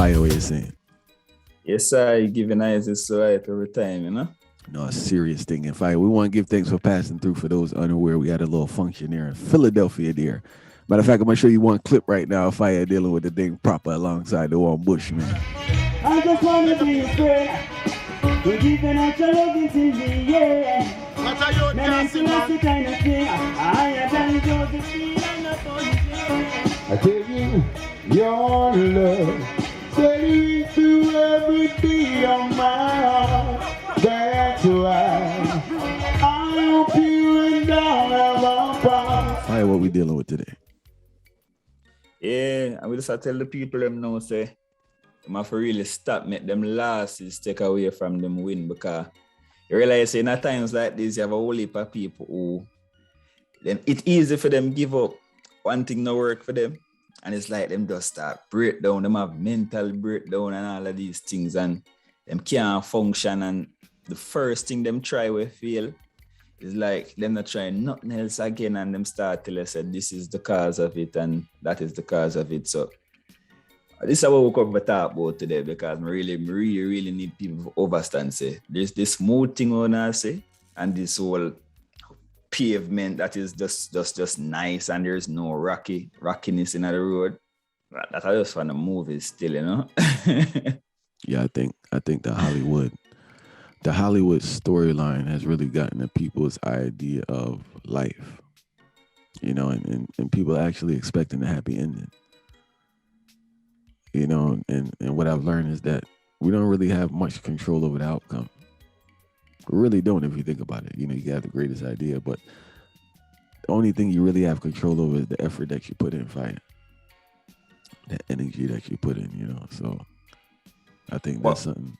Fire, what you saying? Yes, sir. You giving eyes is right every time, you know? No, a serious thing. In Fire, we want to give thanks for passing through. For those unaware, we had a little function there in Philadelphia there. Matter of fact, I'm going to show you one clip right now. Fire dealing with the thing proper alongside the one Bush, man. I just want to be a friend. We're giving out your love into me, yeah. What are you dancing, man? Kind of thing. I am done Josephine and not I tell you, your love steady through every beat of my heart. That's why I hope you and down our path. Fire, what we dealing with today? Yeah, I will just tell the people them now, say, they have to really stop, make them losses take away from them win, because you realize in times like this, you have a whole heap of people who, then it's easy for them give up. One thing no work for them, and it's like them just start breakdown, them have mental breakdown and all of these things, and them can't function, and the first thing them try will fail is like them not trying nothing else again, and them start till they said this is the cause of it and that is the cause of it. So this is what we come to talk about today, because I really need people to understand, say, there's this smooth thing on us, say, and this whole pavement that is just nice, and there's no rockiness in the road. That I just want to move it still, you know. Yeah, I think the Hollywood storyline has really gotten to people's idea of life, you know, and people actually expecting a happy ending, you know, and what I've learned is that we don't really have much control over the outcome. We really don't, if you think about it. You know, you have the greatest idea, but the only thing you really have control over is the effort that you put in fighting, the energy that you put in, you know. So I think that's something.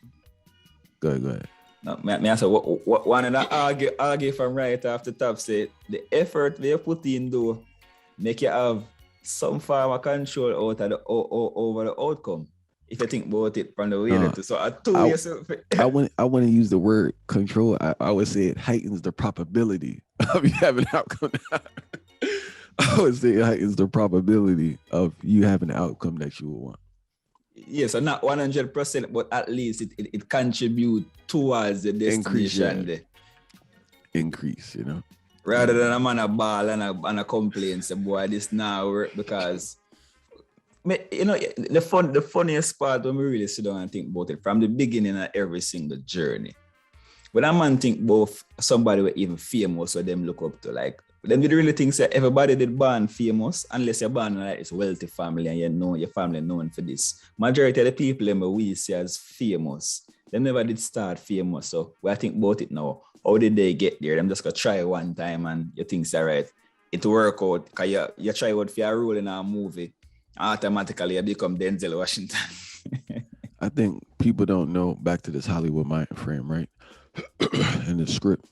Go ahead. No, I say, what one of the argue from right off the top, say the effort they put in though make you have some form of control over the outcome. If you think about it from the way that, so I want to use the word control. I would say it heightens the probability of you having an outcome. I would say it heightens the probability of you having an outcome that you would want. Yes, so not 100%, but at least it contributes towards the destination. Increase, you know. Rather than a man a ball and a complaint, say, boy, this now work, because you know the funniest part when we really sit down and think about it from the beginning of every single journey. When a man think about somebody who even famous or them look up to, like, them did really think that everybody did born famous, unless you're born in like this wealthy family and you know your family known for this. Majority of the people them we see as famous, they never did start famous. So when I think about it now, how did they get there? Them just gonna try one time and you think that right, it work out, because you try out for a role in a movie, automatically you become Denzel Washington. I think people don't know, back to this Hollywood mind frame, right? In the script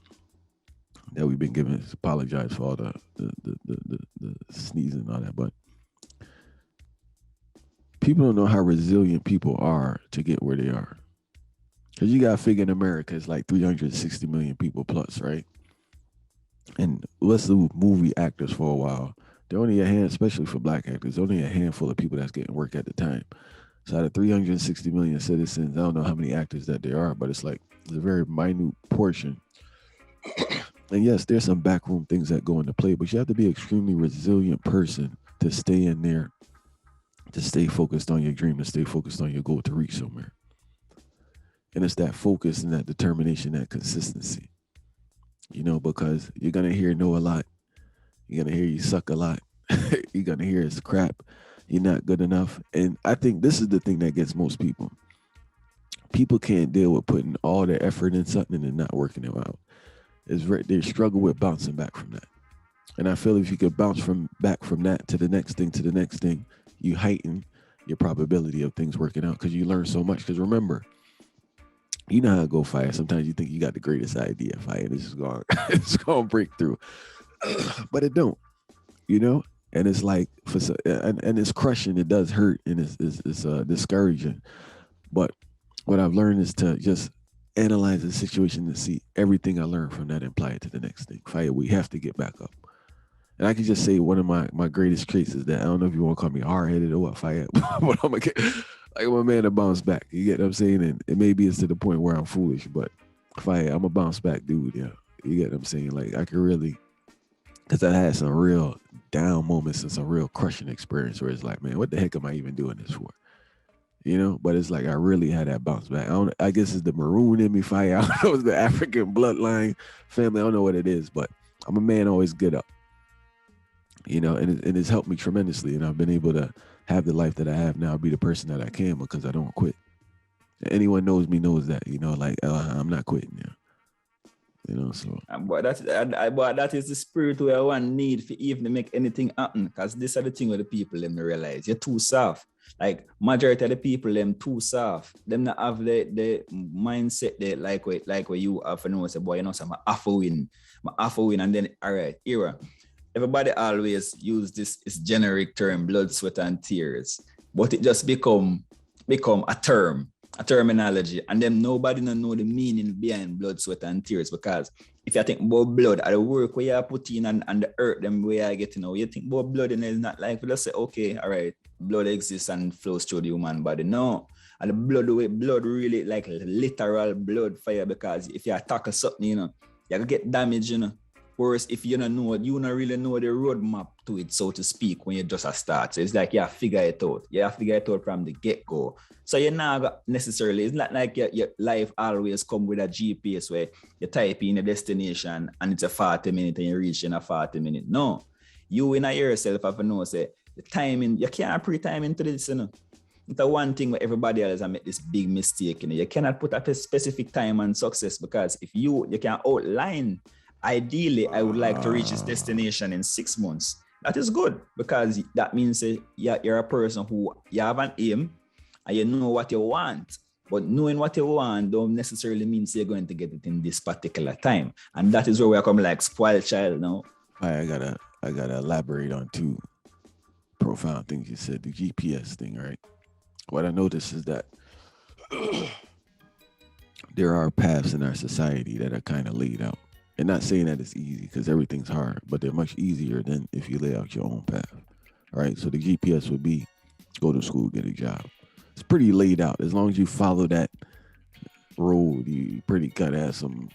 that we've been given, apologize for all the sneezing and all that, but people don't know how resilient people are to get where they are. Because you got to figure in America, it's like 360 million people plus, right? And let's do movie actors for a while. There only a hand, especially for black actors, only a handful of people that's getting work at the time. So out of 360 million citizens, I don't know how many actors that there are, but it's like it's a very minute portion. And yes, there's some backroom things that go into play, but you have to be an extremely resilient person to stay in there, to stay focused on your dream, to stay focused on your goal, to reach somewhere. And it's that focus and that determination, that consistency, you know, because you're going to hear no a lot. You're going to hear you suck a lot. You're going to hear it's crap. You're not good enough. And I think this is the thing that gets most people. People can't deal with putting all their effort in something and not working it out. They struggle with bouncing back from that. And I feel if you could bounce back from that to the next thing, you heighten your probability of things working out, because you learn so much. Because remember, you know how to go fire. Sometimes you think you got the greatest idea, fire. This is going, it's going to break through, but it don't, you know. And it's like and it's crushing. It does hurt, and it's discouraging. But what I've learned is to just analyze the situation and see everything I learned from that and apply it to the next thing. Fire, we have to get back up. And I can just say one of my greatest traits is that, I don't know if you want to call me hard-headed or what, Fire, but I'm I'm a man to bounce back. You get what I'm saying? And it maybe it's to the point where I'm foolish, but I'm a bounce back dude, yeah. You get what I'm saying? Like I can really, because I had some real down moments and some real crushing experience where it's like, man, what the heck am I even doing this for? You know, but it's like I really had that bounce back. I guess it's the maroon in me, fire. I don't know, it's the African bloodline family. I don't know what it is, but I'm a man always get up. You know, and it's helped me tremendously. And I've been able to have the life that I have now, be the person that I can because I don't quit. Anyone knows me knows that, you know, like I'm not quitting. Yeah. You know, so. But that is the spirit where one need for even to make anything happen. Because this is the thing where the people them realize you're too soft. Like majority of the people them too soft. Them not have the mindset that like where you have to know say, boy, you know, so I'm half a win, and then all right, era. Everybody always use this generic term, blood, sweat, and tears, but it just become a terminology, and then nobody know the meaning behind blood, sweat, and tears. Because if you think about blood, at the work where you put in and the earth, them where you get to know, you think about blood, and it's not like we just say, okay, all right, blood exists and flows through the human body. No, and the blood really like literal blood fire, because if you tackle something, you know, you can get damage, you know. Whereas if you don't really know the roadmap to it, so to speak, when you just start. So it's like you figure it out. You figure it out from the get-go. So you're not necessarily, it's not like your life always come with a GPS where you type in a destination and it's a 40 minute and you reach in a 40 minute. No. You in yourself have to know, say, the timing, you can't pre-time into this, you know. It's the one thing where everybody else has made this big mistake, you know. You cannot put a specific time on success, because if you can outline, ideally, I would like to reach this destination in 6 months. That is good, because that means you're a person who you have an aim and you know what you want. But knowing what you want don't necessarily mean you're going to get it in this particular time. And that is where we are coming like spoiled child now. I gotta elaborate on two profound things you said. The GPS thing, right? What I noticed is that there are paths in our society that are kind of laid out. And not saying that it's easy, because everything's hard, but they're much easier than if you lay out your own path. All right. So the GPS would be go to school, get a job. It's pretty laid out. As long as you follow that road, you pretty gotta have some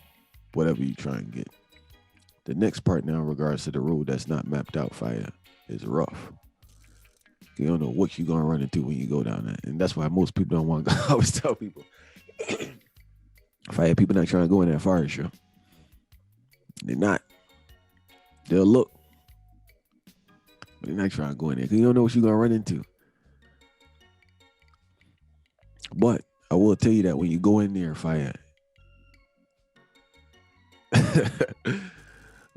whatever you try and get. The next part now in regards to the road that's not mapped out, fire, is rough. You don't know what you're gonna run into when you go down there. And that's why most people don't want to go. I always tell people, fire, people not trying to go in that forest, show. They're not. They'll look. But they're not trying to go in there because you don't know what you're going to run into. But I will tell you that when you go in there, fire, when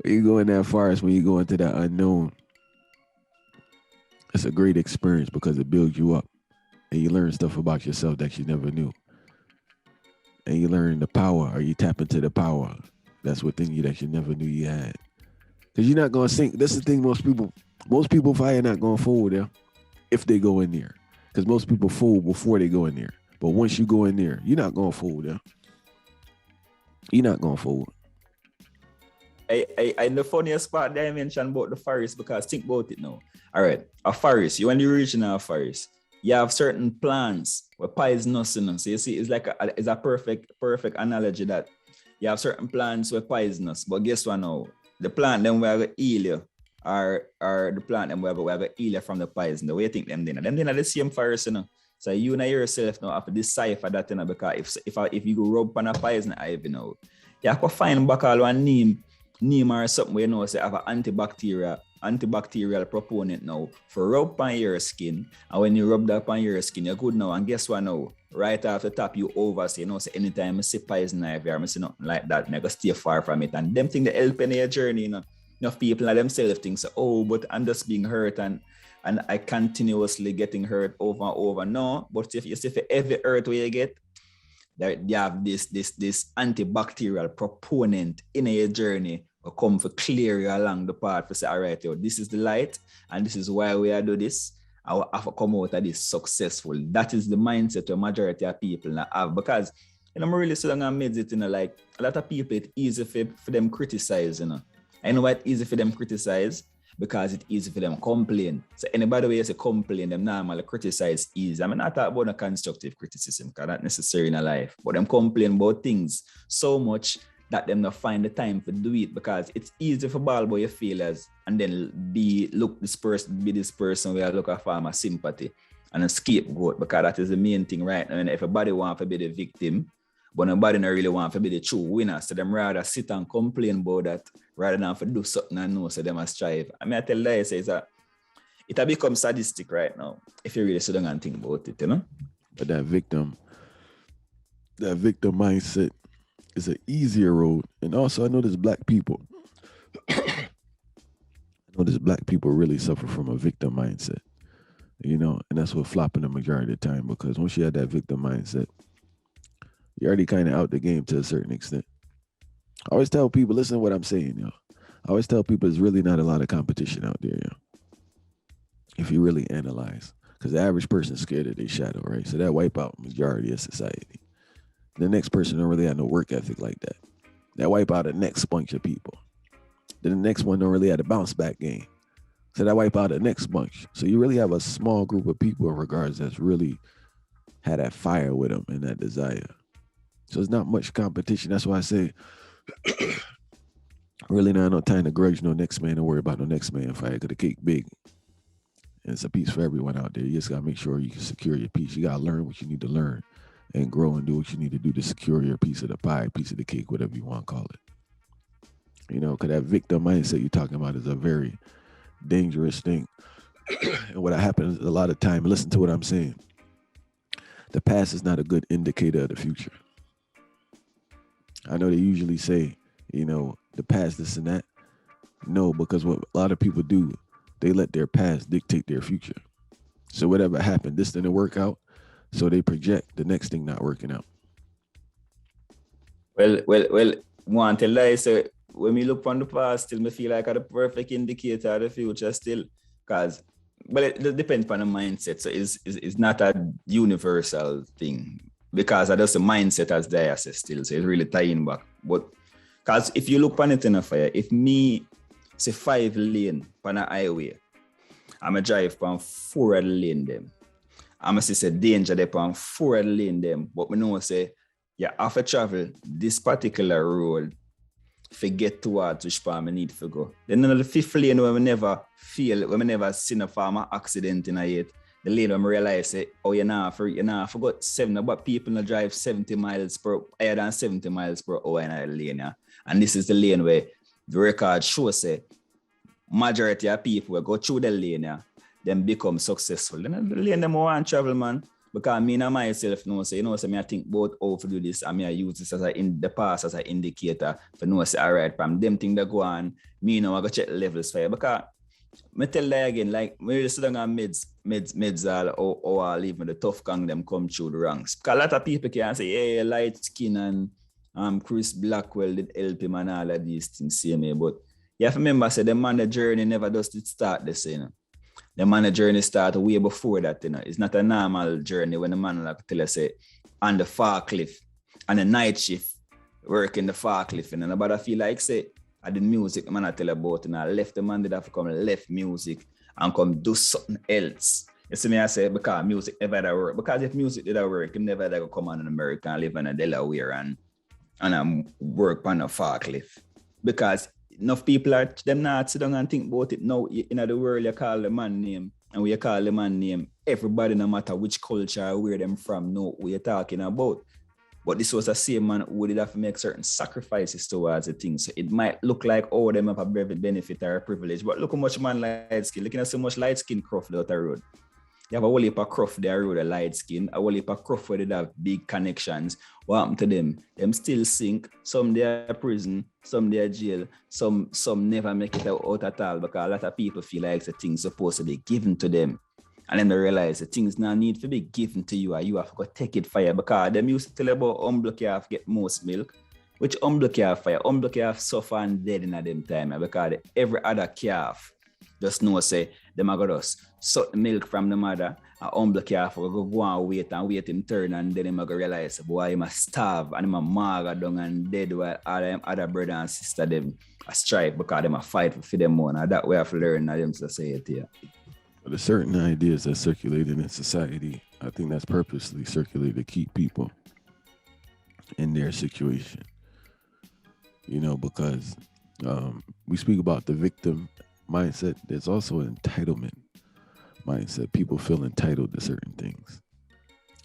you go in that forest, when you go into that unknown, it's a great experience because it builds you up and you learn stuff about yourself that you never knew. And you learn the power, or you tap into the power that's within you that you never knew you had. Because you're not going to sink. That's the thing, most people fire not going forward there if they go in there. Because most people fold before they go in there. But once you go in there, you're not going forward there. You're not going forward. I the funniest part that I mentioned about the forest, because think about it now. All right, a forest, when you reach in a forest, you have certain plants where poisonous, you know. So you see, it's like it's a perfect analogy that you have certain plants where poisonous, but guess what now? The plant them where going to heal you, or the plant them where going to heal you from the poison. The way you think them then are the same forest, you know. So you know yourself now have to decipher that, you know, because if you go rub on a poison ivy, you know, you have to find back all one neem or something where you know say have an antibacterial proponent now for rub on your skin. And when you rub that on your skin, you're good now. And guess what now? Right off the top, you over say, you know, say anytime I see poison ivy or I see nothing like that, I go stay far from it. And them thing they help in your journey, you know. Enough people like themselves think so, oh, but I'm just being hurt and I continuously getting hurt over and over. No, but if you see for every hurt where you get, that you have this antibacterial proponent in your journey will come for clear you along the path to say, all right, yo, this is the light and this is why we are do this. I will have to come out of this successful. That is the mindset the majority of people now have, because you know, I'm really so long and meditate, you know, like a lot of people, it's easy for them criticize, you know. I know why it's easy for them criticize, because it's easy for them to complain. So anybody who has a complain, them normally criticize easy. I'm not talking about a constructive criticism, because that's necessary in a life. But them complain about things so much that them not find the time to do it, because it's easy for ball boy your feelers and then be this person where I look at for my sympathy and a scapegoat, because that is the main thing right now. And everybody want to be the victim, but nobody not really want to be the true winner. So them rather sit and complain about that rather than to do something and know so them must strive. I mean, I tell you, say that it has become sadistic right now if you really sit down and think about it, you know? But that victim mindset is an easier road. And also, I know there's black people. Really suffer from a victim mindset, you know, and that's what flopping the majority of the time, because once you have that victim mindset, you're already kind of out the game to a certain extent. I always tell people, listen to what I'm saying, yo. I always tell people there's really not a lot of competition out there, yo. If you really analyze, because the average person's scared of their shadow, right? So that wipe out majority of society. The next person don't really have no work ethic like that. That wipe out the next bunch of people. Then the next one don't really have a bounce back game. So that wipe out the next bunch. So you really have a small group of people in regards that's really had that fire with them and that desire. So it's not much competition. That's why I say, really not no time to grudge no next man and worry about no next man fight, because the cake big. And it's a piece for everyone out there. You just got to make sure you can secure your piece. You got to learn what you need to learn and grow and do what you need to do to secure your piece of the pie, piece of the cake, whatever you want to call it. You know, because that victim mindset you're talking about is a very dangerous thing. And what happens a lot of time, listen to what I'm saying. The past is not a good indicator of the future. I know they usually say, you know, the past, this and that. No, because what a lot of people do, they let their past dictate their future. So whatever happened, this didn't work out, so they project the next thing not working out. Well, want to lie, so when we look on the past, still me feel like I'm the perfect indicator of the future still, because, but it depends on the mindset. So it's not a universal thing, because that's a mindset as they say still. So it's really tying back. But because if you look on it in a fire, if me say 5 lane on a highway, I'm a drive on 4 lane them. I'm say danger there on 4 lane them. But we know say, yeah, after travel this particular road, forget towards which part I need to go. Then on the 5th lane where we never seen a farmer accident in a yet, the lane when I realize say, oh, I forgot 7, but people not drive 70 miles per higher than 70 miles per hour in a lane. Yeah? And this is the lane where the record shows say majority of people will go through the lane, yeah, then become successful. Then the lane them want travel, man. Because me and myself know say, me I think about how to do this, and me I use this as in the past as an indicator for know say, all right, from them thing that go on, me I go check the levels for you. Because me tell you again, like when you sit down on meds or even the tough gang them come through the ranks. Because a lot of people can say, hey, light skin and Chris Blackwell did help him and all of these things, see me. But you have to remember, say the man the journey never does it start the same. The man the journey started way before that, you know. It's not a normal journey when the man like tell us say on the far cliff, on the night shift, working the far cliff, and nobody feel like say at the music the man I tell about, and I left the man did have to come left music and come do something else. You see me I say because music never that work. Because if music did that work, you never that go come on in America and live in a Delaware and work on a far cliff. Because enough people are them not sit down and think about it now. In the world you call the man name, and when you call the man name, everybody no matter which culture or where them from know what you're talking about. But this was a same man who did have to make certain sacrifices towards the thing. So it might look like all them have a benefit or a privilege, but look how much man light skin. Looking at so much light skin craft out the road. You have a whole heap of craft there road, a light skin, a whole heap of craft where they have big connections. What happened to them? Them still sink. Some they are prison, some they are jail, some never make it out at all, because a lot of people feel like the thing's supposed to be given to them. And then they realize the things now need to be given to you, and you have to go take it fire, because them used to tell about humble calf get most milk. Which humble calf fire? Humble calf suffer and dead in them time, because every other calf just know say them are gonna just suck the milk from the mother and humble calf go and wait him turn, and then him gonna realize boy him a starve and him a maga down and dead while all them other brother and sister them a strive because them a fight for them more, and that way have to learn them society. Yeah. But there's certain ideas that circulated in society, I think that's purposely circulated to keep people in their situation. You know, because we speak about the victim mindset. There's also an entitlement mindset. People feel entitled to certain things,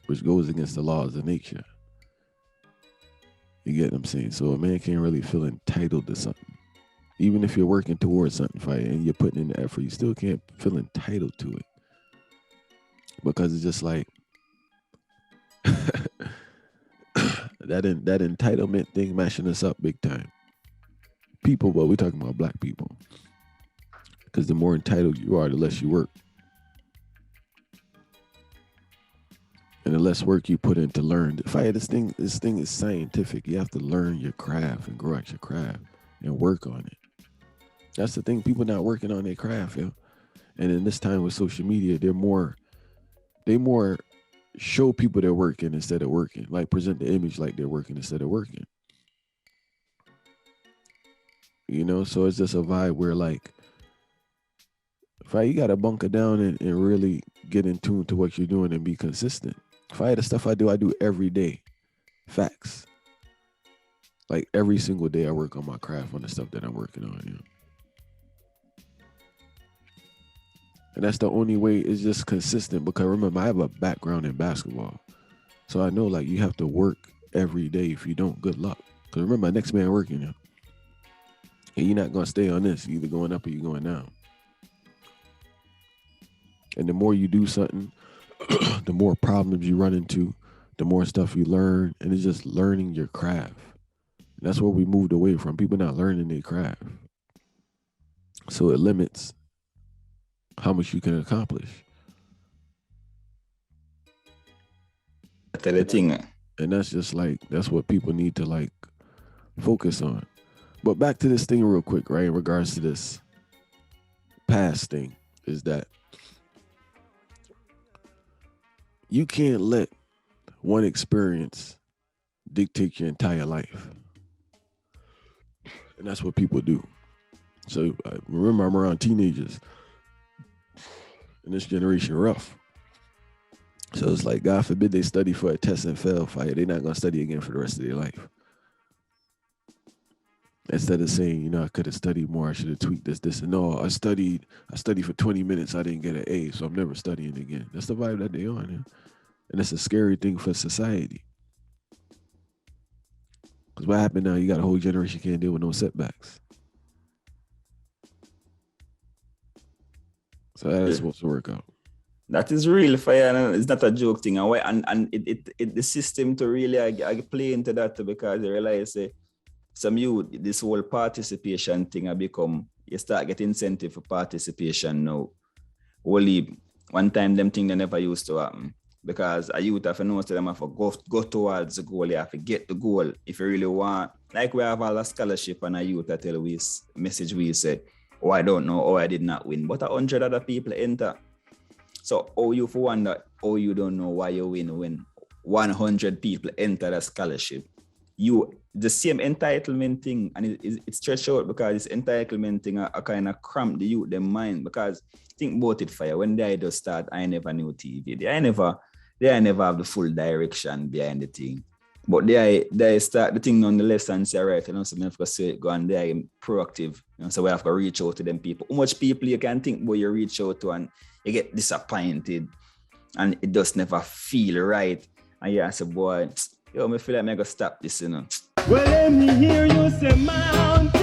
which goes against the laws of nature. You get what I'm saying? So a man can't really feel entitled to something. Even if you're working towards something, fight, and you're putting in the effort, you still can't feel entitled to it. Because it's just like that entitlement thing mashing us up big time. People, but we're talking about black people. Because the more entitled you are, the less you work. And the less work you put in to learn. This thing is scientific. You have to learn your craft and grow out your craft and work on it. That's the thing. People not working on their craft, yo. And in this time with social media, they more show people they're working instead of working. Like present the image like they're working instead of working. You know, so it's just a vibe where like, you gotta bunker down and really get in tune to what you're doing and be consistent. The stuff I do every day. Facts. Like every single day I work on my craft on the stuff that I'm working on, you know. And that's the only way, it's just consistent, because remember, I have a background in basketball. So I know like you have to work every day. If you don't, good luck. Because remember, next man working, you know. And you're not going to stay on this. You're either going up or you're going down. And the more you do something, the more problems you run into, the more stuff you learn. And it's just learning your craft. And that's what we moved away from. People not learning their craft. So it limits how much you can accomplish. That's the thing. And that's just like, that's what people need to like focus on. But back to this thing real quick, right? In regards to this past thing, is that you can't let one experience dictate your entire life. And that's what people do. So remember, I'm around teenagers. And this generation rough. So it's like, God forbid they study for a test and fail, fire. They're not going to study again for the rest of their life. Instead of saying, you know, I could have studied more, I should have tweaked this. And no, I studied for 20 minutes, I didn't get an A, so I'm never studying again. That's the vibe that they're on. Yeah? And it's a scary thing for society. Because what happened now, you got a whole generation can't deal with no setbacks. So that's supposed to work out. That is real fire, and it's not a joke thing. And it the system to really I play into that too, because they realize some youth, this whole participation thing I become, you start getting incentive for participation now. Only one time them thing that never used to happen. Because a youth have to know to them have to go towards the goal, you have to get the goal if you really want. Like we have all a scholarship and a youth that tell we message we say, oh, I don't know, oh, I did not win. But 100 other people enter. So, you for wonder, you don't know why you win when 100 people enter the scholarship. The same entitlement thing, and it's stretched out because this entitlement thing are kind of cramp the youth, their mind. Because think about it, fire. When they just start, I never knew TV. They never have the full direction behind the thing. But they start the thing nonetheless and say, right, you know, so we have to say it, go and they're proactive. You know, so we have to reach out to them people. How much people you can think about you reach out to and you get disappointed and it just never feel right. And you say, boy, I feel like I'm going to stop this, you know. Well, let me hear you say mountain.